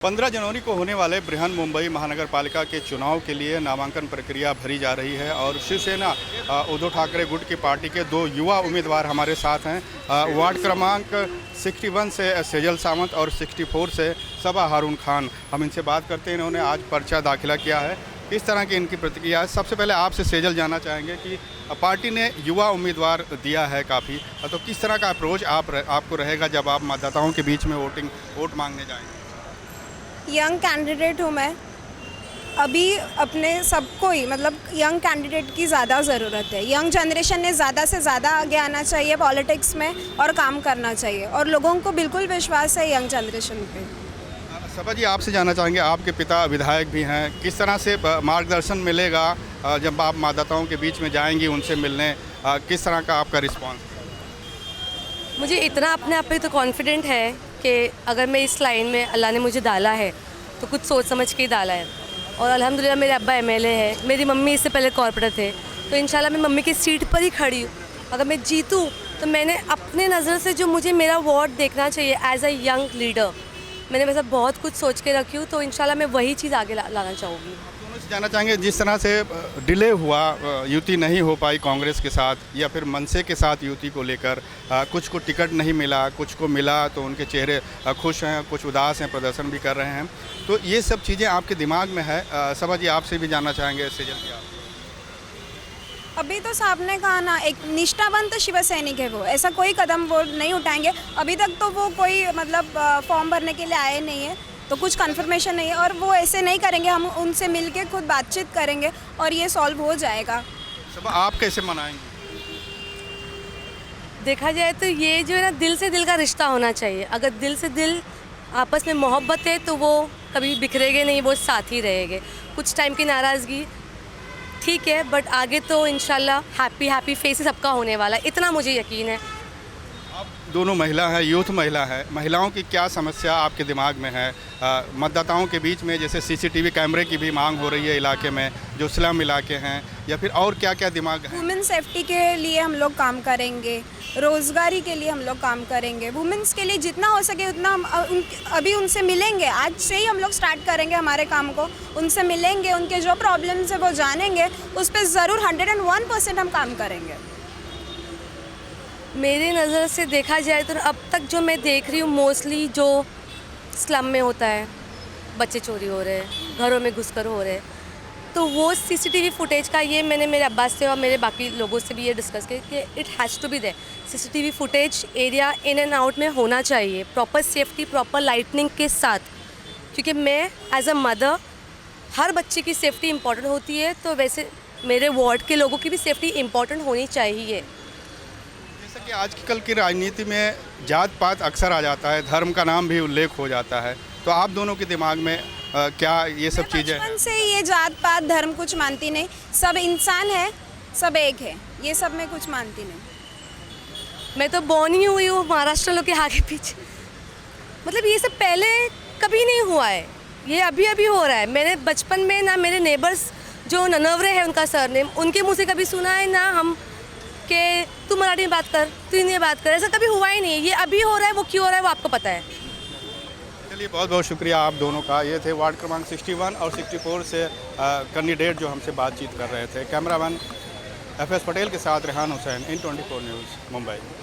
15 जनवरी को होने वाले बृहन मुंबई महानगर पालिका के चुनाव के लिए नामांकन प्रक्रिया भरी जा रही है और शिवसेना उद्धव ठाकरे गुट की पार्टी के 2 युवा उम्मीदवार हमारे साथ हैं। वार्ड क्रमांक 61 से सेजल सावंत और 64 से सबा हारून खान। हम इनसे बात करते हैं, इन्होंने आज पर्चा दाखिला किया है। किस तरह की इनकी प्रतिक्रिया है? सबसे पहले आपसे सेजल जानना चाहेंगे कि पार्टी ने युवा उम्मीदवार दिया है काफ़ी, तो किस तरह का अप्रोच आपको रहेगा जब आप मतदाताओं के बीच में वोट मांगने जाएंगे? यंग कैंडिडेट हूँ मैं। अभी अपने सबको ही मतलब यंग कैंडिडेट की ज़्यादा ज़रूरत है। यंग जनरेशन ने ज़्यादा से ज़्यादा आगे आना चाहिए पॉलिटिक्स में और काम करना चाहिए, और लोगों को बिल्कुल विश्वास है यंग जनरेशन पे। सबा जी, आपसे जानना चाहेंगे, आपके पिता विधायक भी हैं, किस तरह से मार्गदर्शन मिलेगा जब आप मतदाताओं के बीच में जाएंगी उनसे मिलने? किस तरह का आपका रिस्पॉन्स? मुझे इतना अपने आप पे तो कॉन्फिडेंट है कि अगर मैं इस लाइन में अल्लाह ने मुझे डाला है तो कुछ सोच समझ के ही डाला है। और अल्हम्दुलिल्लाह मेरे अब्बा एमएलए है, मेरी मम्मी इससे पहले कॉर्पोरेट थे, तो इंशाल्लाह मैं मम्मी की सीट पर ही खड़ी हूँ। अगर मैं जीतूँ तो मैंने अपने नज़र से जो मुझे मेरा वार्ड देखना चाहिए एज अ यंग लीडर, मैंने वैसा बहुत कुछ सोच के रखी हूँ, तो इंशाल्लाह मैं वही चीज़ आगे लाना चाहूँगी। जानना चाहेंगे, जिस तरह से डिले हुआ, युति नहीं हो पाई कांग्रेस के साथ या फिर मनसे के साथ युति को लेकर, कुछ को टिकट नहीं मिला, कुछ को मिला तो उनके चेहरे खुश हैं, कुछ उदास हैं, प्रदर्शन भी कर रहे हैं, तो ये सब चीज़ें आपके दिमाग में है? सबा जी, आपसे भी जानना चाहेंगे सेजल जी आप। अभी तो साहब ने कहा ना, एक निष्ठावंत शिव सैनिक है वो, ऐसा कोई कदम वो नहीं उठाएंगे। अभी तक तो वो कोई मतलब फॉर्म भरने के लिए आए नहीं है, तो कुछ कंफर्मेशन नहीं है, और वो ऐसे नहीं करेंगे। हम उनसे मिलके खुद बातचीत करेंगे और ये सॉल्व हो जाएगा। सब आप कैसे मनाएंगे? देखा जाए तो ये जो है ना, दिल से दिल का रिश्ता होना चाहिए। अगर दिल से दिल आपस में मोहब्बत है तो वो कभी बिखरेंगे नहीं, वो साथ ही रहेंगे। कुछ टाइम की नाराज़गी ठीक है, बट आगे तो इंशाल्लाह हैप्पी फेस सबका होने वाला है, इतना मुझे यकीन है। आप दोनों महिला हैं, यूथ महिला है, महिलाओं की क्या समस्या आपके दिमाग में है? मतदाताओं के बीच में जैसे सीसीटीवी कैमरे की भी मांग हो रही है इलाके में, जो स्लम इलाके हैं, या फिर और क्या क्या दिमाग है? वुमेन सेफ्टी के लिए हम लोग काम करेंगे, रोज़गारी के लिए हम लोग काम करेंगे, वुमेन्स के लिए जितना हो सके उतना हम अभी उनसे मिलेंगे। आज से ही हम लोग स्टार्ट करेंगे हमारे काम को, उनसे मिलेंगे, उनके जो प्रॉब्लम्स है वो जानेंगे, उस पर ज़रूर 101% हम काम करेंगे। मेरी नज़र से देखा जाए तो अब तक जो मैं देख रही हूँ, मोस्टली जो स्लम में होता है, बच्चे चोरी हो रहे हैं, घरों में घुसकर हो रहे हैं, तो वो सीसीटीवी फुटेज का, ये मैंने मेरे अब्बास से और मेरे बाकी लोगों से भी ये डिस्कस किया कि it has to be there. CCTV footage area in and out में होना चाहिए, प्रॉपर सेफ्टी, प्रॉपर लाइटनिंग के साथ, क्योंकि मैं एज अ मदर, हर बच्चे की सेफ्टी इम्पॉर्टेंट होती है, तो वैसे मेरे वार्ड के लोगों की भी सेफ्टी इम्पॉर्टेंट होनी चाहिए। जैसा कि आज कल की राजनीति में जात पात अक्सर आ जाता है, धर्म का नाम भी उल्लेख हो जाता है, तो आप दोनों के दिमाग में क्या ये सब चीज़ें हैं? बचपन से ये जात पात धर्म कुछ मानती नहीं, सब इंसान है, सब एक है, ये सब मैं कुछ मानती नहीं। मैं तो बॉर्न ही हुई हूँ महाराष्ट्र लोग के आगे पीछे, मतलब ये सब पहले कभी नहीं हुआ है, ये अभी अभी हो रहा है। मैंने बचपन में ना मेरे नेबर्स जो ननवरे हैं, उनका सरनेम, उनके मुँह से कभी सुना है ना हम कि तू मराठी में बात कर, तू हिंदी में बात कर, ऐसा कभी हुआ ही नहीं है। ये अभी हो रहा है, वो क्यों हो रहा है वो आपको पता है। चलिए, बहुत बहुत शुक्रिया आप दोनों का। ये थे वार्ड क्रमांक 61 और 64 से कैंडिडेट जो हमसे बातचीत कर रहे थे। कैमरामैन FS पटेल के साथ रेहान हुसैन, इन 24 न्यूज़, मुंबई।